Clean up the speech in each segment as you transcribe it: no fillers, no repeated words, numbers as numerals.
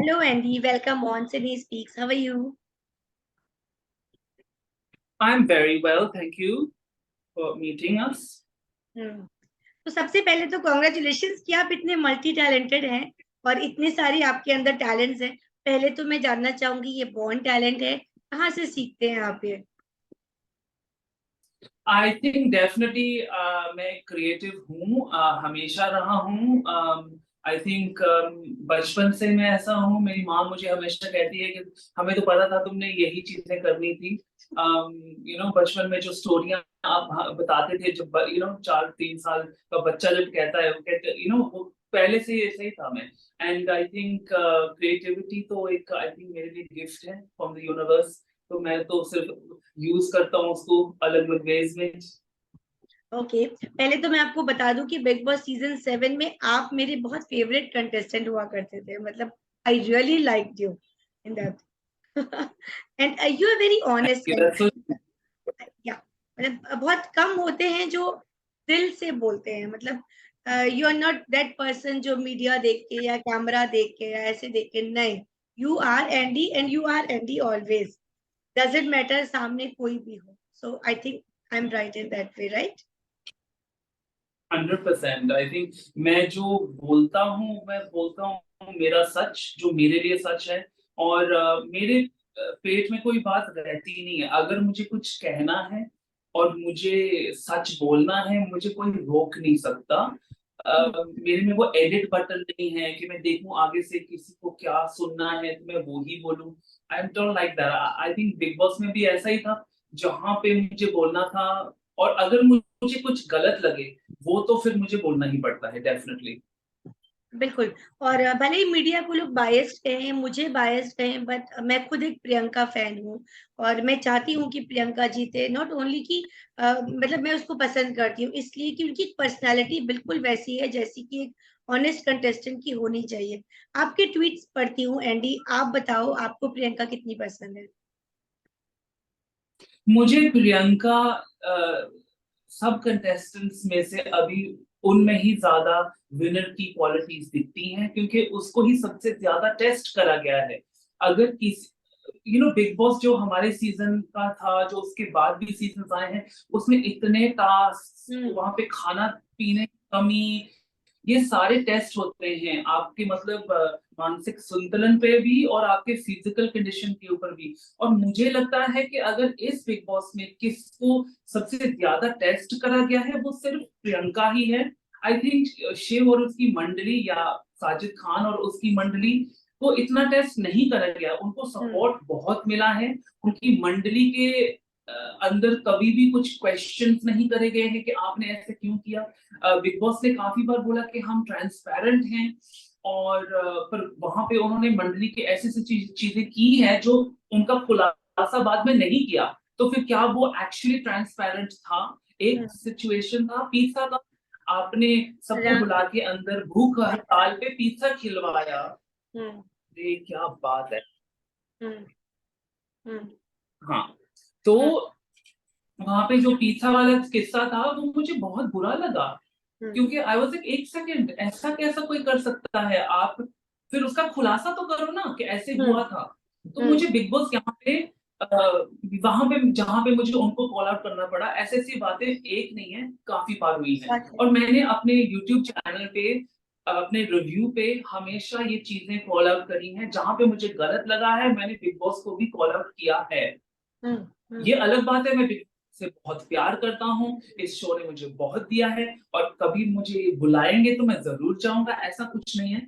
Hello, Andy. Welcome on Sydney Speaks. How are you? I'm very well, thank you for meeting us. तो सबसे पहले तो congratulations कि आप इतने मल्टी टैलेंटेड हैं और इतने सारे आपके अंदर टैलेंट्स हैं। पहले तो मैं जानना चाहूंगी ये बॉर्न टैलेंट है, कहाँ से सीखते हैं आप ये? आई थिंक डेफिनेटली मैं क्रिएटिव हूँ, हमेशा रहा हूँ। आई थिंक बचपन से मैं ऐसा हूँ। मेरी माँ मुझे हमेशा कहती है कि हमें तो पता था तुमने यही चीजें करनी थी। बचपन में जो स्टोरियां आप बताते थे, जब 4-3 साल का बच्चा जब कहता है, वो कहते वो पहले से ही ऐसे ही था मैं। एंड आई थिंक क्रिएटिविटी तो एक, आई थिंक मेरे लिए गिफ्ट है फ्रॉम द यूनिवर्स। तो मैं तो सिर्फ यूज करता हूँ उसको अलग अलग वेज में। ओके, पहले तो मैं आपको बता दूं कि बिग बॉस सीजन 7 में आप मेरे बहुत फेवरेट कंटेस्टेंट हुआ करते थे। मतलब I really liked you in that and you are very honest. या मतलब बहुत कम होते हैं जो दिल से बोलते हैं। मतलब you are not that person जो मीडिया देख के या कैमरा देख के या ऐसे देख के, नहीं। You are Andy and you are Andy always, doesn't matter सामने कोई भी हो। So I think I am right in that way, right? 100%। I think मैं जो बोलता हूँ, मैं बोलता हूँ मेरा सच, जो मेरे लिए सच है। और मेरे पेट में कोई बात रहती नहीं है। अगर मुझे कुछ कहना है और मुझे सच बोलना है, मुझे कोई रोक नहीं सकता। मेरे में वो एडिट बटन नहीं है कि मैं देखूं आगे से किसी को क्या सुनना है तो मैं वो ही बोलूं। I am don't like that. I think big boss में भी ऐसा ही था, जहां पे मुझे बोलना था। और अगर मुझे कुछ गलत लगे, वो तो फिर मुझे बोलना ही पड़ता है डेफिनेटली। बिल्कुल। और भले ही मीडिया को लोग बायस्ड कहें, मुझे बायस्ड कहें, बट मैं खुद एक प्रियंका फैन हूँ और मैं चाहती हूँ कि प्रियंका जीते। नॉट ओनली कि मतलब मैं उसको पसंद करती हूँ इसलिए कि उनकी पर्सनालिटी बिल्कुल वैसी है जैसी कि एक ऑनेस्ट कंटेस्टेंट की होनी चाहिए। आपके ट्वीट्स पढ़ती हूँ एंडी, आप बताओ आपको प्रियंका कितनी पसंद है? मुझे प्रियंका सब कंटेस्टेंट्स में से अभी उनमें ही ज्यादा विनर की क्वालिटीज दिखती हैं, क्योंकि उसको ही सबसे ज्यादा टेस्ट करा गया है। अगर किसी बिग बॉस जो हमारे सीजन का था, जो उसके बाद भी सीजन आए हैं, उसमें इतने टास्क, वहां पे खाना पीने की कमी, ये सारे टेस्ट होते हैं आपके, मतलब मानसिक संतुलन पे भी और आपके फिजिकल कंडीशन के ऊपर भी। और मुझे लगता है कि अगर इस बिग बॉस में किसको सबसे ज्यादा टेस्ट करा गया है, वो सिर्फ प्रियंका ही है। आई थिंक शिव और उसकी मंडली, या साजिद खान और उसकी मंडली को इतना टेस्ट नहीं करा गया। उनको सपोर्ट बहुत मिला है। उनकी मंडली के अंदर कभी भी कुछ क्वेश्चंस नहीं करे गए हैं कि आपने ऐसे क्यों किया। बिग बॉस ने काफी बार बोला कि हम ट्रांसपेरेंट हैं, और पर वहां पे उन्होंने मंडली के ऐसी ऐसी चीजें की हैं जो उनका खुलासा बाद में नहीं किया। तो फिर क्या वो एक्चुअली ट्रांसपेरेंट था? एक सिचुएशन था, पिज्जा का, आपने सबको बुला के अंदर भूख हड़ताल पे पिज्जा खिलवाया। ये क्या बात है। हाँ, तो वहां पे जो पिज्जा वाला किस्सा था, वो मुझे बहुत बुरा लगा। क्योंकि आई वाज लाइक, एक सेकंड, ऐसा कैसा कोई कर सकता है? आप फिर उसका खुलासा तो करो ना कि ऐसे हुआ था। तो मुझे बिग बॉस यहाँ पे वहां पे जहां पे मुझे उनको कॉल आउट करना पड़ा, ऐसी ऐसी बातें एक नहीं है, काफी बार हुई है। और मैंने अपने यूट्यूब चैनल पे, अपने रिव्यू पे हमेशा ये चीजें कॉल आउट करी हैं। जहां पे मुझे गलत लगा है, मैंने बिग बॉस को भी कॉल आउट किया है। ये अलग बात है, मैं बिग बॉस से बहुत प्यार करता हूँ, इस शो ने मुझे बहुत दिया है, और कभी मुझे बुलाएंगे तो मैं जरूर जाऊंगा, ऐसा कुछ नहीं है।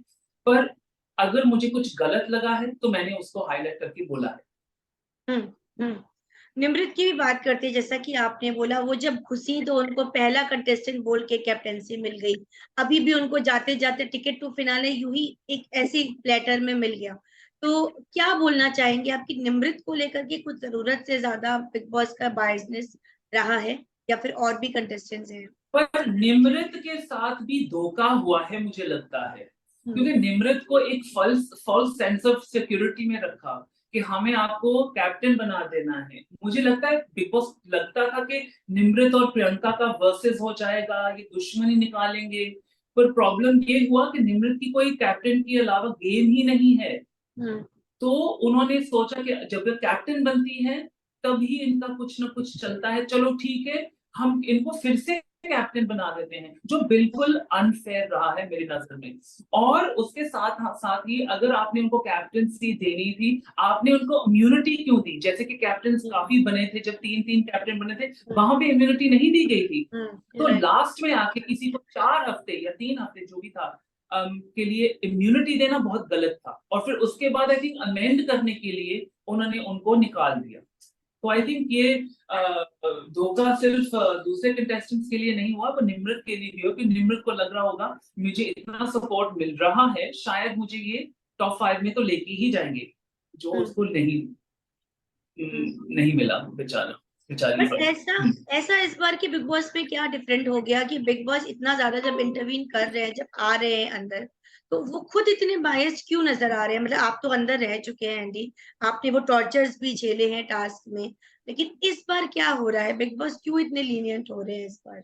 पर अगर मुझे कुछ गलत लगा है तो मैंने उसको हाईलाइट करके बोला है। निमृत की भी बात करते हैं। जैसा कि आपने बोला, वो जब खुशी तो उनको पहला कंटेस्टेंट बोल के कैप्टेंसी मिल गई। अभी भी उनको जाते जाते टिकट टू फिनाले यूं ही एक ऐसी प्लेटर में मिल गया। तो क्या बोलना चाहेंगे आपकी निमृत को लेकर के? कुछ जरूरत से ज्यादा बिग बॉस का बायसनेस रहा है या फिर और भी कंटेस्टेंट्स हैं? पर निमृत के साथ भी धोखा हुआ है, मुझे लगता है। क्योंकि निमृत को एक false false sense of security में रखा कि हमें आपको कैप्टन बना देना है। मुझे लगता है बिग बॉस लगता था कि निमृत और प्रियंका का वर्सेस हो जाएगा, ये दुश्मनी निकालेंगे। पर प्रॉब्लम ये हुआ कि निमृत की कोई कैप्टन के अलावा गेम ही नहीं है। तो उन्होंने सोचा कि जब ये कैप्टन बनती है तभी इनका कुछ ना कुछ चलता है, चलो ठीक है हम इनको फिर से कैप्टन बना देते हैं, जो बिल्कुल अनफेयर रहा है मेरी नजर में। और उसके साथ साथ ही अगर आपने उनको कैप्टनसी देनी थी, आपने उनको इम्यूनिटी क्यों दी? जैसे कि कैप्टन काफी बने थे, जब 3-3 कैप्टन बने थे वहां पे इम्यूनिटी नहीं दी गई थी। तो लास्ट में आके किसी को 4 हफ्ते या 3 हफ्ते जो भी था के लिए इम्यूनिटी देना बहुत गलत था, और फिर उसके बाद आई थिंक अमेंड करने के लिए उन्होंने उनको निकाल दिया। तो आई थिंक ये धोखा सिर्फ दूसरे कंटेस्टेंट्स के लिए नहीं हुआ, वो निम्रत के लिए भी हो, कि निम्रत को लग रहा होगा मुझे इतना सपोर्ट मिल रहा है, शायद मुझे ये टॉप 5 में तो लेके ही जाएंगे, जो उसको नहीं मिला बेचारा बेचारी। बट ऐसा ऐसा इस बार की बिग बॉस में क्या डिफरेंट हो गया कि बिग बॉस इतना ज्यादा जब इंटरवीन कर रहे हैं, जब आ रहे हैं अंदर, तो वो खुद इतने बायस्ड क्यों नजर आ रहे हैं? मतलब आप तो अंदर रह चुके हैं एंडी, आपने वो टॉर्चर्स भी झेले हैं टास्क में, लेकिन इस बार क्या हो रहा है? बिग बॉस क्यों इतने लीनियंट हो रहे हैं इस बार?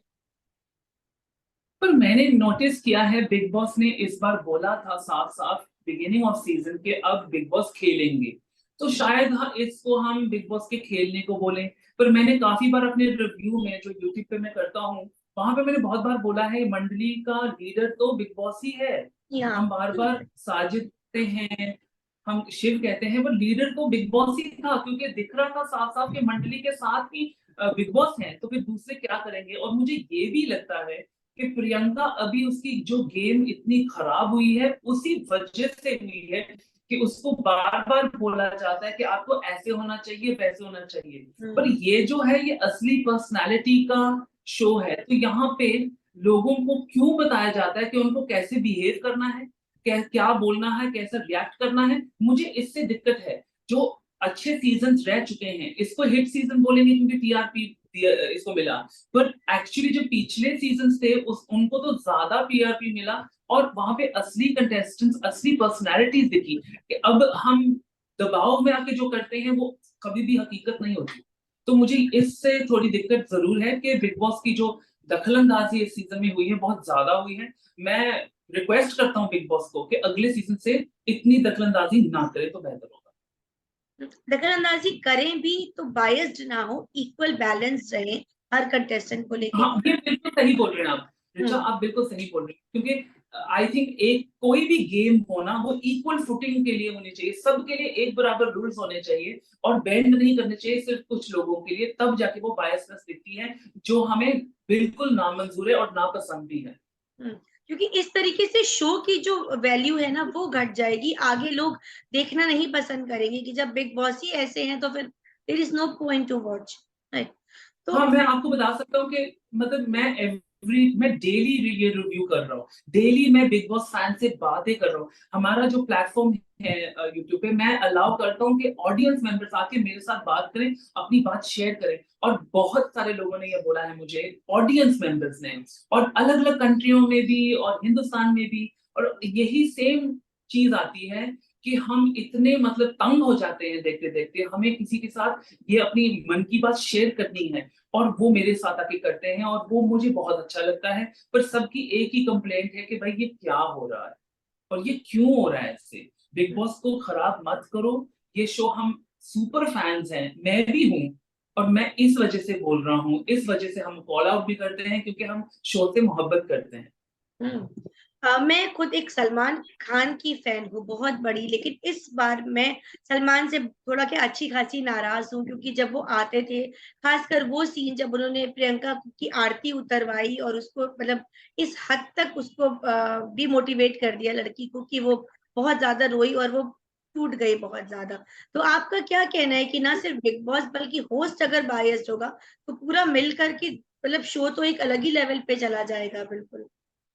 पर मैंने नोटिस किया है, बिग बॉस ने इस बार बोला था साफ साफ बिगिनिंग ऑफ सीजन के अब बिग बॉस खेलेंगे, तो शायद इसको हम बिग बॉस के खेलने को बोले। पर मैंने काफी बार अपने रिव्यू में जो यूट्यूब पे मैं करता हूँ, वहां पे मैंने बहुत बार बोला है मंडली का लीडर तो बिग बॉस ही है। हम बार बार साजिद कहते हैं, हम शिव कहते हैं, पर लीडर तो बिग बॉस ही था, क्योंकि दिख रहा था साफ साफ कि मंडली के साथ ही बिग बॉस है, तो फिर दूसरे क्या करेंगे? और मुझे ये भी लगता है कि प्रियंका अभी उसकी जो गेम इतनी खराब हुई है उसी वजह से हुई है कि उसको बार बार बोला जाता है कि आपको ऐसे होना चाहिए वैसे होना चाहिए। पर ये जो है ये असली पर्सनालिटी का शो है, तो यहाँ पे लोगों को क्यों बताया जाता है कि उनको कैसे बिहेव करना है, क्या बोलना है, कैसे रिएक्ट करना है? मुझे इससे दिक्कत है। जो अच्छे सीजन रह चुके हैं, इसको हिट सीजन बोलेंगे क्योंकि टीआरपी इसको मिला, पर एक्चुअली जो पिछले सीजन थे उनको तो ज्यादा टीआरपी मिला, और वहां पे असली कंटेस्टेंट्स, असली पर्सनैलिटीज दिखी। कि अब हम दबाव में आके जो करते हैं वो कभी भी हकीकत नहीं होती। तो मुझे इससे थोड़ी दिक्कत जरूर है कि बिग बॉस की जो दखलंदाजी इस सीजन में हुई है बहुत ज्यादा हुई है। मैं रिक्वेस्ट करता हूँ बिग बॉस को कि अगले सीजन से इतनी दखलंदाजी ना करे तो बेहतर होगा। दखलंदाजी करें भी तो बायस्ड ना हो, इक्वल बैलेंस रहे हर कंटेस्टेंट को लेके। हाँ, ये बिल्कुल सही बोल रहे हैं आप रिचा, आप बिल्कुल सही बोल रहे हैं, क्योंकि आई थिंक एक कोई भी गेम हो ना, वो इक्वल फुटिंग के लिए होनी चाहिए, सबके लिए एक बराबर रूल्स होने चाहिए, और बेंड नहीं करने चाहिए सिर्फ कुछ लोगों के लिए, तब जाके वो बायसनेस दिखती है जो हमें बिल्कुल नामंजूर है और नापसंद भी है। क्योंकि इस तरीके से शो की जो वैल्यू है ना वो घट जाएगी, आगे लोग देखना नहीं पसंद करेंगे कि जब बिग बॉस ही ऐसे हैं तो फिर there is no point to watch, right? तो हाँ, मैं आपको बता सकता हूँ कि मतलब मैं डेली ये रिव्यू कर रहा हूँ, डेली मैं बिग बॉस फैन से बातें कर रहा हूँ। हमारा जो प्लेटफॉर्म है यूट्यूब पे, मैं अलाउ करता हूँ कि ऑडियंस मेंबर्स आके मेरे साथ बात करें, अपनी बात शेयर करें, और बहुत सारे लोगों ने ये बोला है मुझे, ऑडियंस मेंबर्स ने, और अलग अलग कंट्रियों में भी और हिंदुस्तान में भी, और यही सेम चीज आती है कि हम इतने मतलब तंग हो जाते हैं देखते देखते, हमें किसी के साथ ये अपनी मन की बात शेयर करनी है, और वो मेरे साथ आके करते हैं, और वो मुझे बहुत अच्छा लगता है। पर सबकी एक ही कंप्लेंट है कि भाई ये क्या हो रहा है और ये क्यों हो रहा है इससे। बिग बॉस को खराब मत करो, ये शो हम सुपर फैंस हैं, मैं भी हूँ, और मैं इस वजह से बोल रहा हूँ, इस वजह से हम कॉल आउट भी करते हैं, क्योंकि हम शो से मोहब्बत करते हैं। मैं खुद एक सलमान खान की फैन हूँ बहुत बड़ी, लेकिन इस बार मैं सलमान से थोड़ा क्या अच्छी खासी नाराज हूँ, क्योंकि जब वो आते थे, खासकर वो सीन जब उन्होंने प्रियंका की आरती उतरवाई और उसको मतलब इस हद तक उसको डिमोटिवेट कर दिया लड़की को कि वो बहुत ज्यादा रोई और वो टूट गई बहुत ज्यादा। तो आपका क्या कहना है कि ना सिर्फ बिग बॉस बल्कि होस्ट अगर बायस्ड होगा तो पूरा मिल करके मतलब शो तो एक अलग ही लेवल पे चला जाएगा? बिल्कुल।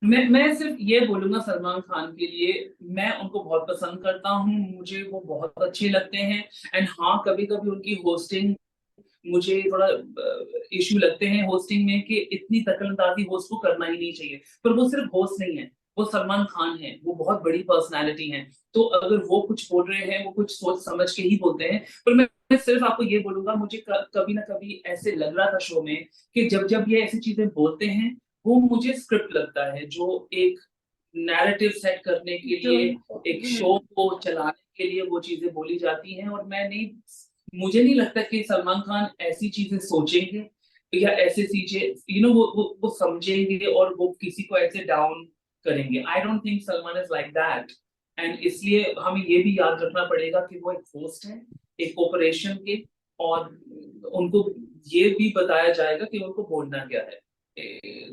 मैं सिर्फ ये बोलूंगा सलमान खान के लिए, मैं उनको बहुत पसंद करता हूँ, मुझे वो बहुत अच्छे लगते हैं। एंड हाँ, कभी कभी उनकी होस्टिंग मुझे थोड़ा इश्यू लगते हैं होस्टिंग में, कि इतनी दखलंदाजी होस्ट को करना ही नहीं चाहिए। पर वो सिर्फ होस्ट नहीं है, वो सलमान खान है, वो बहुत बड़ी पर्सनालिटी है, तो अगर वो कुछ बोल रहे हैं वो कुछ सोच समझ के ही बोलते हैं। पर मैं सिर्फ आपको ये बोलूंगा, मुझे कभी ना कभी ऐसे लग रहा था शो में कि जब जब ये ऐसी चीजें बोलते हैं, वो मुझे स्क्रिप्ट लगता है, जो एक नैरेटिव सेट करने के लिए, एक शो हम्म, को चलाने के लिए वो चीजें बोली जाती हैं। और मुझे नहीं लगता कि सलमान खान ऐसी चीजें सोचेंगे या ऐसे चीजें वो समझेंगे और वो किसी को ऐसे डाउन करेंगे। I don't think Salman is like that. And इसलिए हमें ये भी याद रखना पड़ेगा कि वो एक होस्ट है एक कॉरपोरेशन के, और उनको ये भी बताया जाएगा कि उनको बोलना क्या है।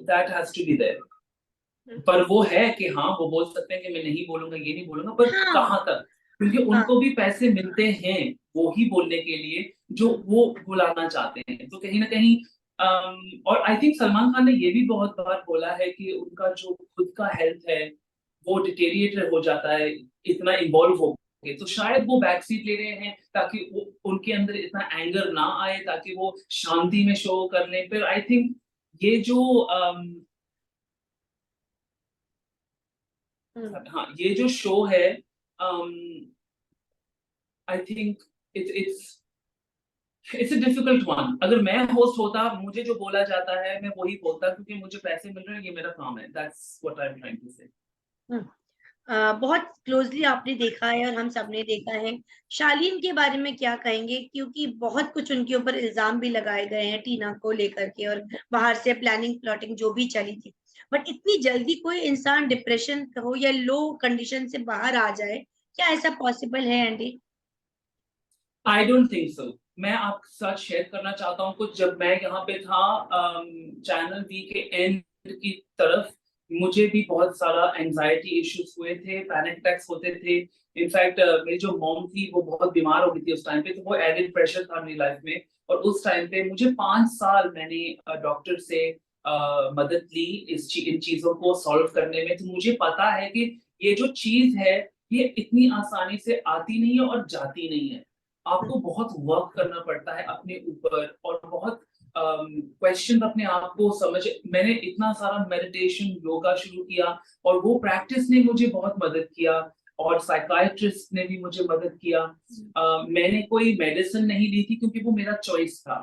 That has to be there. पर वो है कि हाँ, वो बोल सकते हैं कि मैं नहीं बोलूंगा, ये नहीं बोलूंगा, पर हाँ कहाँ तक? क्योंकि हाँ उनको भी पैसे मिलते हैं वो ही बोलने के लिए जो वो बुलाना चाहते हैं। तो कहीं ना कहीं और आई थिंक सलमान खान ने ये भी बहुत बार बोला है कि उनका जो खुद का हेल्थ है वो डिटेरिएट हो जाता है इतना इन्वॉल्व हो के। तो शायद वो बैक सीट ले रहे हैं ताकि वो उनके अंदर इतना एंगर ना आए, ताकि वो शांति में शो कर लें। फिर आई थिंक ये जो हाँ, ये जो शो है, I think it's it's a difficult one. अगर मैं होस्ट होता, मुझे जो बोला जाता है मैं वही बोलता, क्योंकि मुझे पैसे मिल रहे हैं, ये मेरा काम है। That's what I am trying to say. बहुत क्लोजली आपने देखा है और हम सबने देखा है। शालीन के बारे में क्या कहेंगे, क्योंकि बहुत कुछ उनके ऊपर इल्जाम भी लगाए गए हैं टीना को लेकर के, और बाहर से प्लानिंग प्लॉटिंग जो भी चली थी। बट इतनी जल्दी कोई इंसान डिप्रेशन हो या लो कंडीशन से बाहर आ जाए, क्या ऐसा पॉसिबल है Andy? I don't think so. मैं आपके साथ शेयर करना चाहता हूँ कुछ। जब मैं यहाँ पे था चैनल वी के एंड की तरफ, मुझे भी बहुत सारा एंजाइटी इश्यूज हुए थे, पैनिक अटैक्स होते थे। इनफैक्ट मेरी जो मॉम थी वो बहुत बीमार हो गई थी उस टाइम पे, तो वो एडेड प्रेशर था मेरी लाइफ में। और उस टाइम पे मुझे 5 साल मैंने डॉक्टर से मदद ली इन चीजों को सॉल्व करने में। तो मुझे पता है कि ये जो चीज है ये इतनी आसानी से आती नहीं है और जाती नहीं है। आपको बहुत वर्क करना पड़ता है अपने ऊपर, और बहुत क्वेश्चन अपने आप को समझ। मैंने इतना सारा मेडिटेशन योगा शुरू किया, और वो प्रैक्टिस ने मुझे बहुत मदद किया, और साइकाइट्रिस्ट ने भी मुझे मदद किया। मैंने कोई मेडिसिन नहीं ली थी क्योंकि वो मेरा चॉइस था।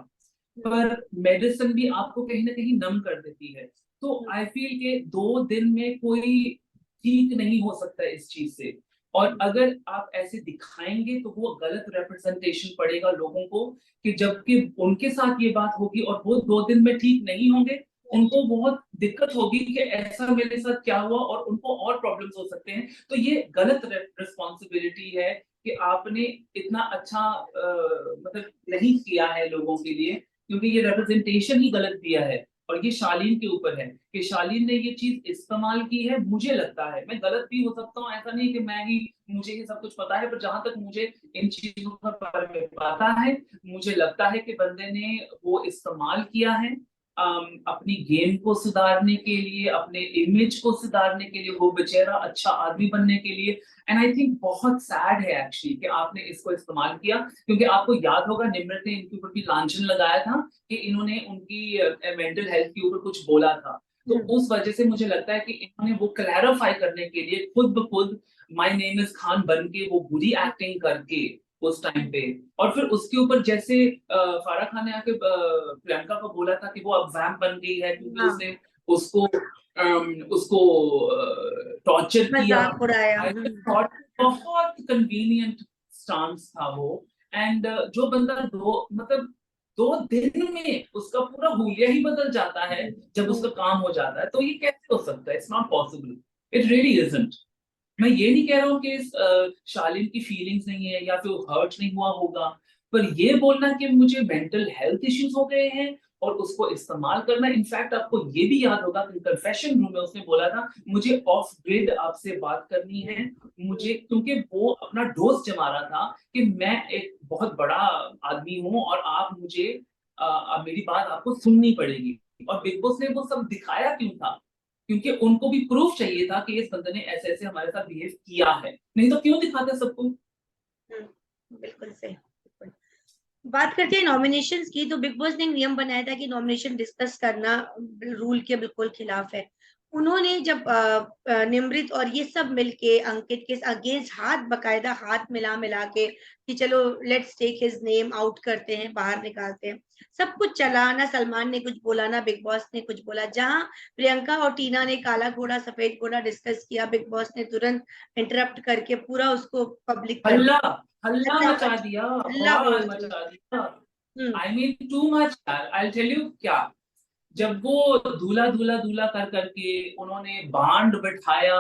पर मेडिसिन भी आपको कहीं ना कहीं नम कर देती है। तो आई फील के 2 दिन में कोई ठीक नहीं हो सकता इस चीज से। और अगर आप ऐसे दिखाएंगे तो वो गलत रिप्रेजेंटेशन पड़ेगा लोगों को, कि जबकि उनके साथ ये बात होगी और वो 2 दिन में ठीक नहीं होंगे, उनको बहुत दिक्कत होगी कि ऐसा मेरे साथ क्या हुआ, और उनको और प्रॉब्लम्स हो सकते हैं। तो ये गलत रिस्पॉन्सिबिलिटी है कि आपने इतना अच्छा मतलब नहीं किया है लोगों के लिए, क्योंकि ये रिप्रेजेंटेशन ही गलत दिया है। और ये शालीन के ऊपर है कि शालीन ने ये चीज इस्तेमाल की है। मुझे लगता है, मैं गलत भी हो सकता हूँ, ऐसा नहीं कि मुझे ये सब कुछ पता है, पर जहां तक मुझे इन चीजों के बारे में पता है, मुझे लगता है कि बंदे ने वो इस्तेमाल किया है अपनी गेम को सुधारने के लिए, अपने इमेज को सुधारने के लिए, वो बेचारा अच्छा आदमी बनने के लिए। एंड आई थिंक बहुत सैड है एक्चुअली कि आपने इसको इस्तेमाल किया, क्योंकि आपको याद होगा निम्रत ने इनके ऊपर भी लांछन लगाया था कि इन्होंने उनकी मेंटल हेल्थ के ऊपर कुछ बोला था। तो उस वजह से मुझे लगता है कि इन्होंने वो क्लैरिफाई करने के लिए खुद ब खुद माय नेम इज खान बन के वो बुरी एक्टिंग करके उस टाइम पे। और फिर उसके ऊपर जैसे फारा खान ने आके प्रियंका को बोला था कि वो अब वैम्प बन गई है, क्योंकि हाँ, उसने उसको उसको टॉर्चर किया। मजाक उड़ाया। आई थॉट बहुत कन्वीनियंट स्टांस था वो। एंड जो बंदा 2 दिन में उसका पूरा हुलिया ही बदल जाता है जब उसका काम हो जाता है, तो ये कैसे हो सकता है? It's not possible. It really isn't. मैं ये नहीं कह रहा हूँ कि शालीन की फीलिंग्स नहीं है या फिर हर्ट नहीं हुआ होगा, पर ये बोलना कि मुझे मेंटल हेल्थ इश्यूज हो गए हैं और उसको इस्तेमाल करना। इनफैक्ट आपको ये भी याद होगा कि कन्फेशन रूम में उसने बोला था मुझे ऑफ ग्रिड आपसे बात करनी है, मुझे, क्योंकि वो अपना डोज जमा रहा था कि मैं एक बहुत बड़ा आदमी हूँ और आप मुझे अब मेरी बात आपको सुननी पड़ेगी। और बिग बॉस ने वो सब दिखाया क्यों था? क्योंकि उनको भी प्रूफ चाहिए था कि इस बंदे ने ऐसे ऐसे हमारे साथ बिहेव किया है, नहीं तो क्यों दिखाते सबको? बिल्कुल सही, बिल्कुल। बात करते हैं नॉमिनेशंस की, तो बिग बॉस ने एक नियम बनाया था कि नॉमिनेशन डिस्कस करना रूल के बिल्कुल खिलाफ है। उन्होंने जब निमृत और ये सब मिलके अंकित के अगेंस्ट हाथ, बकायदा हाथ मिला मिला के कि चलो let's take his name out करते हैं, बाहर निकालते हैं, सब कुछ चला। ना सलमान ने कुछ बोला, ना बिग बॉस ने कुछ बोला। जहां प्रियंका और टीना ने काला घोड़ा सफेद घोड़ा डिस्कस किया, बिग बॉस ने तुरंत इंटरप्ट करके पूरा उसको पब्लिक कर हल्ला दिया। हल्ला हल्ला मचा दिया, हल्ला बवाल बोल दिया। मचा दिया। हम्म। आई मीन टू मच यार, आई टेल यू क्या। जब वो दूल्हा दूल्हा दूल्हा कर करके उन्होंने बांड बिठाया,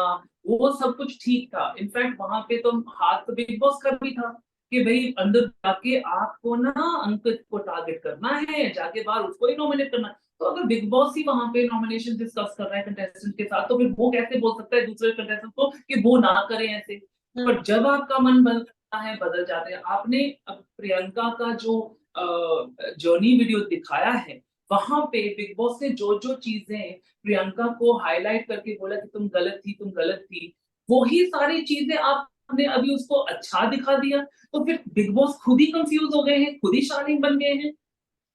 वो सब कुछ ठीक था। इनफैक्ट वहां पे तो हाथ तो बिग बॉस का भी था कि भाई अंदर जाके आपको ना अंकित को टारगेट करना है, जाके बाहर उसको ही नॉमिनेट करना है। तो अगर बिग बॉस ही वहां पे नॉमिनेशन डिस्कस कर रहा है कंटेस्टेंट के साथ, तो फिर वो कैसे बोल सकता है दूसरे कंटेस्टेंट को कि वो ना करें ऐसे। हम्म। पर जब आपका मन बदलता है, बदल जाते हैं। आपने अब प्रियंका का जो जर्नी वीडियो दिखाया है, वहां पे बिग बॉस ने जो जो चीजें प्रियंका को हाईलाइट करके बोला कि तुम गलत थी, तुम गलत थी, वही सारी चीजें आपने अभी उसको अच्छा दिखा दिया। तो फिर बिग बॉस खुद ही कंफ्यूज हो गए हैं, खुद ही शालीन बन गए हैं।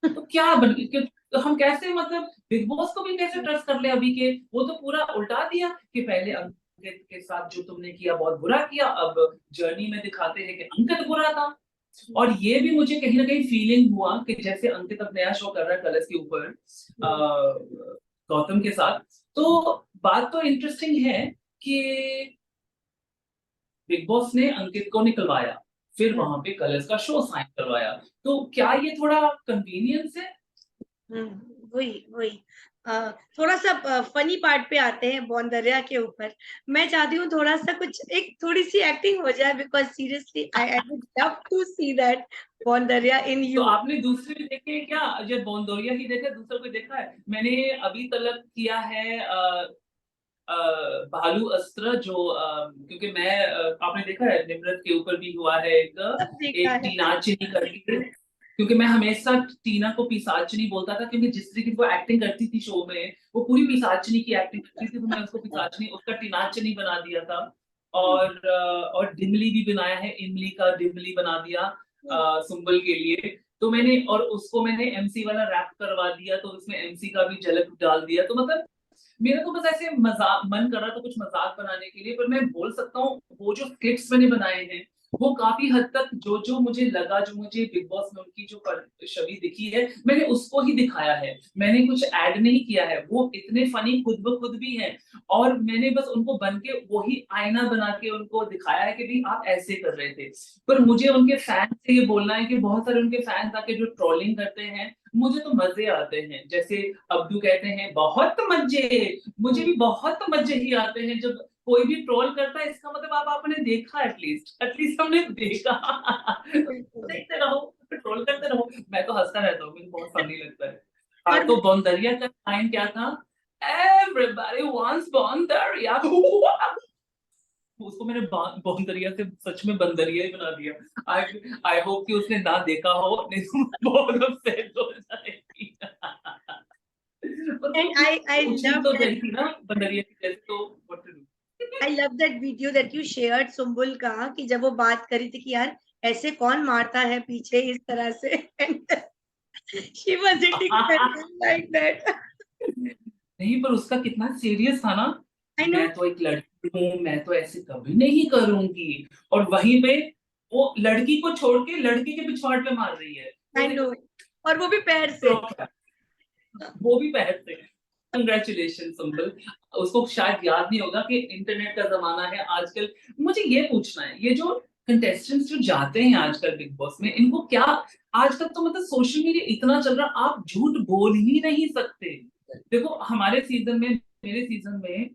तो क्या बन तो हम कैसे, मतलब बिग बॉस को भी कैसे ट्रस्ट कर ले अभी के। वो तो पूरा उल्टा दिया कि पहले अंकित के साथ जो तुमने किया बहुत बुरा किया, अब जर्नी में दिखाते हैं कि अंकित बुरा था। और ये भी मुझे कहीं ना कहीं फीलिंग हुआ कि जैसे अंकित अब नया शो कर रहा है कलर्स के ऊपर गौतम के साथ। तो बात तो इंटरेस्टिंग है कि बिग बॉस ने अंकित को निकलवाया, फिर हम्म। वहां पे कलर्स का शो साइन करवाया। तो क्या ये थोड़ा कन्वीनियंस है? वही वही। थोड़ा सा फनी पार्ट पे आते हैं बौंदर्या के ऊपर। मैं चाहती हूँ थोड़ा सा कुछ, एक थोड़ी सी एक्टिंग हो जाए, because seriously I would love to see that बौंदर्या इन तो यू। आपने दूसरे भी देखे हैं क्या? जब बौंदोरिया ही देखा, दूसरा कोई देखा है? मैंने अभी तलक किया है भालू अस्त्र, जो क्योंकि मैं आपने देखा है निम्रत के ऊपर भी हुआ है एक सब देखा एक है। टीनाचिनी करके। क्योंकि मैं हमेशा टीना को पिशाचिनी बोलता था, क्योंकि जिस तरीके से वो एक्टिंग करती थी शो में, वो पूरी पिशाचिनी की एक्टिंग करती थी। तो मैं उसको पिशाचिनी, उसका टीनाचिनी बना दिया था। और डिमली भी बनाया है, इमली का डिमली बना दिया सुम्बल के लिए। तो मैंने, और उसको मैंने एमसी वाला रैप करवा दिया, तो उसमें एमसी का भी झलक डाल दिया। तो मतलब मेरा तो बस ऐसे मजाक मन कर रहा था, कुछ मजाक बनाने के लिए। पर मैं बोल सकता हूँ वो जो स्किट्स मैंने बनाए हैं, वो काफी हद तक जो जो मुझे लगा, जो मुझे बिग बॉस में उनकी जो छवि दिखी है, मैंने उसको ही दिखाया है। मैंने कुछ ऐड नहीं किया है। वो इतने फनी खुद ब खुद भी हैं, और मैंने बस उनको बन के वही आईना बना के उनको दिखाया है कि भाई आप ऐसे कर रहे थे। पर मुझे उनके फैंस से ये बोलना है कि बहुत सारे उनके फैंस आके जो ट्रोलिंग करते हैं, मुझे तो मजे आते हैं। जैसे अब्दू कहते हैं बहुत मजे, मुझे भी बहुत मजे ही आते हैं जब कोई भी ट्रोल करता है। इसका मतलब आप आपने देखा, एटलीस्ट एटलीस्ट हमने देखा। बिल्कुल। देखते रहो, ट्रोल करते रहो। मैं तो हंसता रहता हूँ, मुझे बहुत फनी लगता है। हाँ, और तो बौंदरिया का लाइन क्या था? एवरीबॉडी वांट्स बौंदरिया। उसको मैंने बौंदरिया से सच में बंदरिया ही बना दिया। आई आई होप कि उसने ना देखा हो, नहीं तो बहुत अपसेट हो जाएगी। और वो एंड आई उछल लव तो दैट, रही थी ना बंदरिया की जैसे, तो what to do. I love that video that you shared Sumbul का, कि जब वो बात करी थी कि यार ऐसे कौन मारता है पीछे इस तरह से, and she was hitting like that. नहीं, पर उसका कितना सीरियस था ना। I know. मैं तो एक लड़की हूँ, मैं तो ऐसे कभी नहीं करूंगी। और वहीं पे वो लड़की को छोड़ के लड़की के पिछवाड़ पे मार रही है। आई तो नो। और वो भी पैर से। देखो, वो भी पहनते हैं। कंग्रेचुलेशन संबल। उसको शायद याद नहीं होगा कि इंटरनेट का जमाना है आजकल। मुझे ये पूछना है, ये जो कंटेस्टेंट्स जो जाते हैं आजकल बिग बॉस में, इनको क्या, आजकल तो मतलब सोशल मीडिया इतना चल रहा, आप झूठ बोल ही नहीं सकते। देखो हमारे सीजन में, मेरे सीजन में,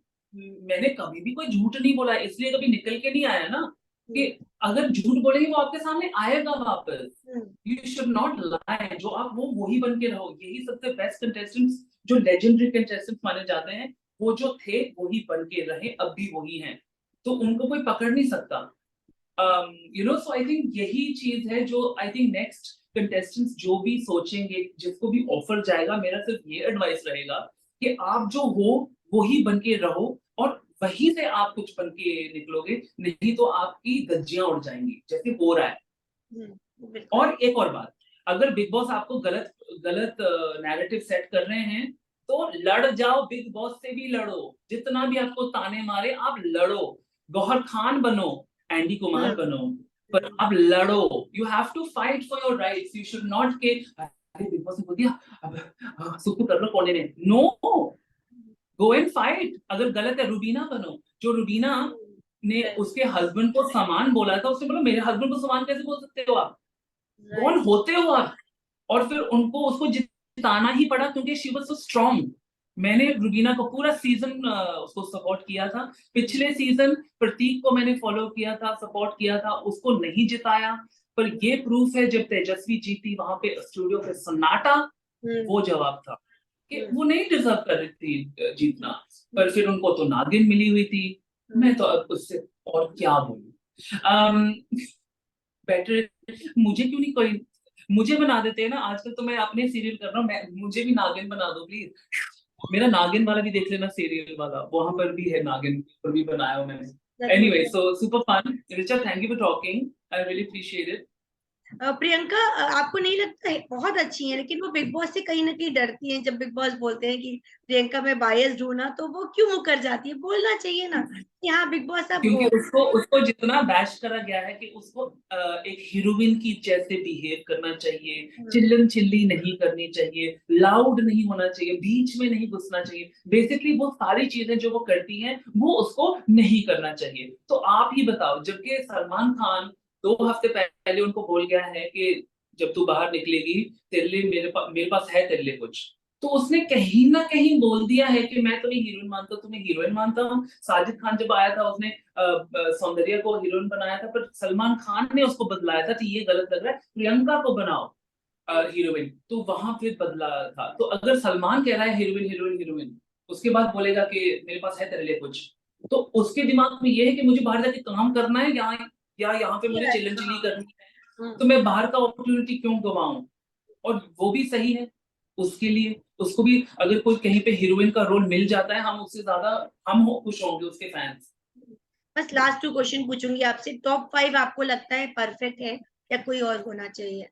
मैंने कभी भी कोई झूठ नहीं बोला, इसलिए कभी निकल के नहीं आया ना। कि अगर झूठ बोलेंगे वो आपके सामने आएगा वापस। यू शुड नॉट लाई, जो आप वो वही बन के रहो। यही सबसे बेस्ट कंटेस्टेंट्स, जो लेजेंडरी कंटेस्टेंट्स माने जाते हैं, वो जो थे वही बन के रहे, अब भी वही हैं। तो उनको कोई पकड़ नहीं सकता। सो आई थिंक यही चीज है जो आई थिंक नेक्स्ट कंटेस्टेंट्स जो भी सोचेंगे, जिसको भी ऑफर जाएगा, मेरा सिर्फ ये एडवाइस रहेगा कि आप जो हो वही बन के रहो, और वहीं से आप कुछ बन के निकलोगे। नहीं तो आपकी धज्जियां उड़ जाएंगी, जैसे हो रहा है। बिल्कुल। और एक और बात, अगर बिग बॉस आपको गलत गलत नैरेटिव सेट कर रहे हैं, तो लड़ जाओ, बिग बॉस से भी लड़ो, जितना भी आपको ताने मारे आप लड़ो, गौहर खान बनो, एंडी कुमार बनो, पर आप लड़ो। You have to fight for your rights. You should not के अरे बिग बॉस ने बोल दिया अब सुख कर लो कोने में। No, go and fight. अगर गलत है रूबीना बनो। जो रूबीना ने उसके हस्बैंड को सामान बोला था, उसने बोला मेरे हस्बैंड को सामान कैसे बोल सकते हो आप, कौन होते हो आप? और फिर उनको उसको जिताना ही पड़ा क्योंकि शी वाज सो स्ट्रांग। मैंने रुबीना को पूरा सीजन उसको सपोर्ट किया था। पिछले सीजन प्रतीक को मैंने फॉलो किया था, सपोर्ट किया था, उसको नहीं जिताया। पर ये प्रूफ है, जब तेजस्वी जीती वहां पे स्टूडियो पे सन्नाटा, वो जवाब था कि वो नहीं डिजर्व कर रही थी जीतना। पर फिर उनको तो नागिन मिली हुई थी। मैं तो अब उससे और क्या बोलूं। बेटर मुझे क्यों नहीं कोई मुझे बना देते हैं ना। आजकल तो मैं अपने सीरियल कर रहा हूँ, मैं मुझे भी नागिन बना दो प्लीज। मेरा नागिन वाला भी देख लेना, सीरियल वाला, वहां पर भी है नागिन, पर भी बनाया हो मैंने। Anyway, so super fun. Richa, thank you for talking, I really appreciate it. Priyanka, आपको नहीं लगता है बहुत अच्छी है, लेकिन वो बिग बॉस से कहीं ना कहीं डरती है। जब बिग बॉस बोलते हैं कि प्रियंका में बायस हूं ना, तो वो क्यों मुकर जाती है? बोलना चाहिए ना कि हाँ बिग बॉस आप क्योंकि हो। उसको उसको जितना बैश करा गया है कि उसको एक हीरोइन की जैसे बिहेव करना चाहिए, चिल्लम चिल्ली नहीं करनी चाहिए, लाउड नहीं होना चाहिए, बीच में नहीं घुसना चाहिए। बेसिकली वो सारी चीजें जो वो करती हैं वो उसको नहीं करना चाहिए। तो आप ही बताओ, जबकि सलमान खान 2 हफ्ते पहले उनको बोल गया है कि जब तू बाहर निकलेगी तेरे लिए मेरे पास है तेरे लिए कुछ। तो उसने कहीं ना कहीं बोल दिया है कि मैं तुम्हें हीरोइन मानता हूँ, तुम्हें हीरोइन मानता हूँ। साजिद खान जब आया था उसने सौंदर्या को हीरोइन बनाया था, पर सलमान खान ने उसको बदलाया था कि ये गलत लग रहा है, प्रियंका को बनाओ हीरोइन। तो वहां फिर बदला था। तो अगर सलमान कह रहा है हीरोइन हीरोइन हीरोइन, उसके बाद बोलेगा कि मेरे पास है तेरे लिए कुछ, तो उसके दिमाग में ये है कि मुझे बाहर जाके काम करना है, या यहाँ पे मुझे चिल्लम चिल्ली करनी है, तो मैं बाहर का अपॉर्चुनिटी क्यों गवाऊं? और वो भी सही है उसके लिए। उसको भी अगर कोई कहीं पे हीरोइन का रोल मिल जाता है, हम उससे ज्यादा खुश होंगे उसके फैंस। बस लास्ट 2 क्वेश्चन पूछूंगी आपसे। टॉप 5 आपको लगता है परफेक्ट है या कोई और होना चाहिए?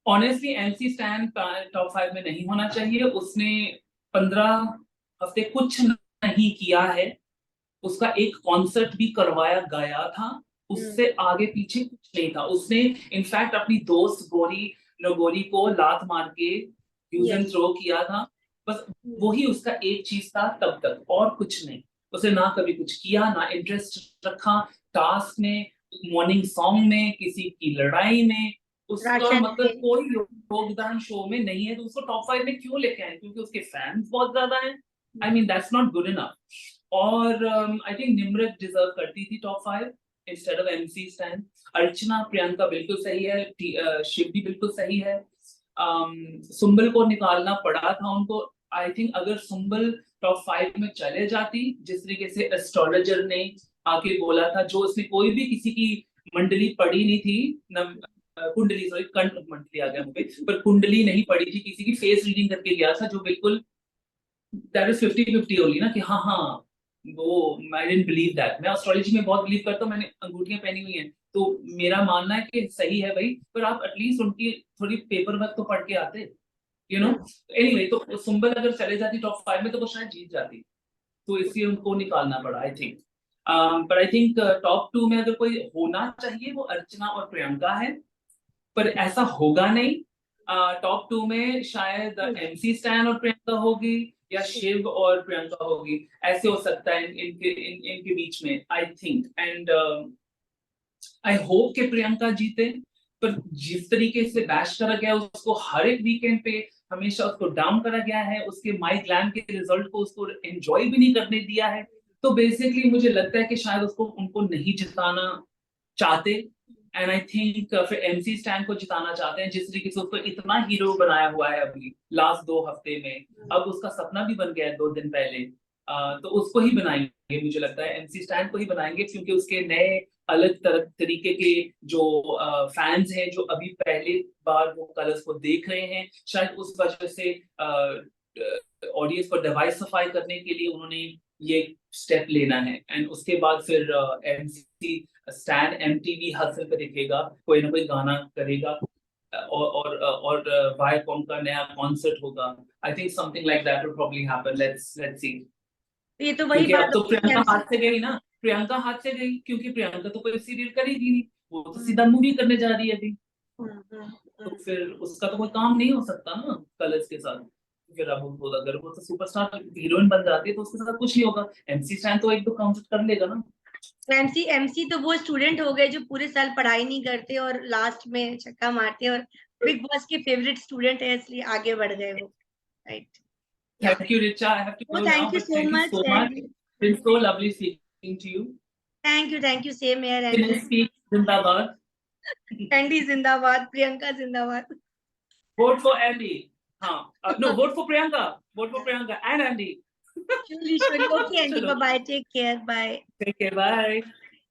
ऑनेस्टली एमसी स्टैन टॉप 5 में नहीं होना चाहिए। उसने 15 हफ्ते कुछ नहीं किया है। उसका एक कॉन्सर्ट भी करवाया गया था, उससे आगे पीछे कुछ नहीं था। उसने इनफैक्ट अपनी दोस्त गोरी को लात मार के यूज एंड थ्रो किया था। बस वही उसका एक चीज था तब तक, और कुछ नहीं। उसने ना कभी कुछ किया, ना इंटरेस्ट रखा टास्क में, मॉर्निंग सॉन्ग में, किसी की लड़ाई में। उसका राशन मतलब में। कोई योगदान शो में नहीं है। तो उसको टॉप 5 में क्यों लेके आए? क्योंकि उसके फैंस बहुत ज्यादा हैं। I mean that's not good enough. और आई थिंक निम्रत डिजर्व करती थी top 5 instead of MC Stan. Archana, Priyanka बिल्कुल सही है, शिव भी बिल्कुल सही है। सुम्बल को निकालना पड़ा था उनको। आई थिंक अगर सुम्बल टॉप 5 में चले जाती, जिस तरीके से एस्ट्रोलॉजर ने आके बोला था, जो उसने कोई भी किसी की मंडली पढ़ी नहीं थी, कुंडली, सॉरी कंठ मंडली आ गया मुझे, पर कुंडली नहीं पढ़ी थी, किसी की फेस रीडिंग करके गया था, जो बिल्कुल दैट इज 50-50 ओनली ना, कि हाँ हाँ वो आई डिडंट बिलीव दैट। मैं एस्ट्रोलॉजी में बहुत बिलीव करता हूँ, मैंने अंगूठियां पहनी हुई हैं, तो मेरा मानना है कि सही है भाई। पर आप एटलीस्ट उनकी थोड़ी पेपर वर्क तो पढ़ के आते, यू नो। एनीवे, तो सुंबल अगर चले जाती टॉप 5 में तो वो शायद जीत जाती। तो इसलिए उनको निकालना पड़ा आई थिंक। पर आई थिंक टॉप 2 में अगर कोई होना चाहिए वो अर्चना और प्रियंका है, पर ऐसा होगा नहीं। टॉप 2 में शायद एमसी स्टैन और प्रियंका होगी, या शिव और प्रियंका होगी। ऐसे हो सकता है इनके बीच में, I think. And I hope कि प्रियंका जीते। पर जिस तरीके से बैश करा गया उसको, हर एक वीकेंड पे हमेशा उसको डाउन करा गया है, उसके माई ग्लैम के रिजल्ट को उसको एंजॉय भी नहीं करने दिया है। तो बेसिकली मुझे लगता है कि शायद उसको उनको नहीं जिताना चाहते। एंड आई थिंक फिर एमसी स्टैन को जिताना चाहते हैं, जिस तरीके से उसको इतना हीरो बनाया हुआ है अभी लास्ट 2 हफ्ते में। अब उसका सपना भी बन गया है 2 दिन पहले। तो उसको ही बनाएंगे, मुझे लगता है एमसी स्टैन को ही बनाएंगे, क्योंकि उसके नए अलग तरह तरीके के जो फैंस हैं, जो अभी पहली बार वो कलर्स को देख रहे हैं, शायद उस वजह से ऑडियंस को डाइवर्सिफाई करने के लिए उन्होंने ये स्टेप लेना है। एंड उसके बाद फिर एमसी स्टैन एमटीवी हसल पे दिखेगा, कोई ना कोई गाना करेगा। और वायकॉम का नया कॉन्सर्ट होगा। I think something like that will probably happen, let's see. तो ये तो वही क्योंकि अब बात तो होगी कि प्रियंका एमसी। हाथ से गई ना, प्रियंका हाथ से गई, क्योंकि प्रियंका तो कोई सीरियल करेगी नहीं, वो तो हम्म, सीधा मूवी करने जा रही है अभी। हम्म, हम्म, तो हम्म। फिर उसका तो कोई काम नहीं हो सकता ना कलर्स के साथ। फिर अब वो अगर वो तो सुपरस्टार हीरोइन बन जाती है तो उसके साथ कुछ नहीं होगा, एमसी स्टैन तो एक दो काउंट कर लेगा ना। एमसी एमसी तो वो स्टूडेंट हो गए जो पूरे साल पढ़ाई नहीं करते और लास्ट में छक्का मारते हैं, और बिग बॉस के फेवरेट स्टूडेंट है इसलिए आगे बढ़ गए वो। Right. Yeah. Thank you Richa, I have to uh go now, thank you but so thank you much so much, and been so lovely speaking to you. Thank you same here can Andy. You speak जिंदाबाद? Andy जिंदाबाद, प्रियंका जिंदाबाद। Vote for Andy. हाँ, no, vote for Priyanka, vote for Priyanka and Andy. Surely surely, okay Andy, चलो, bye bye, take care, bye. Take care, bye.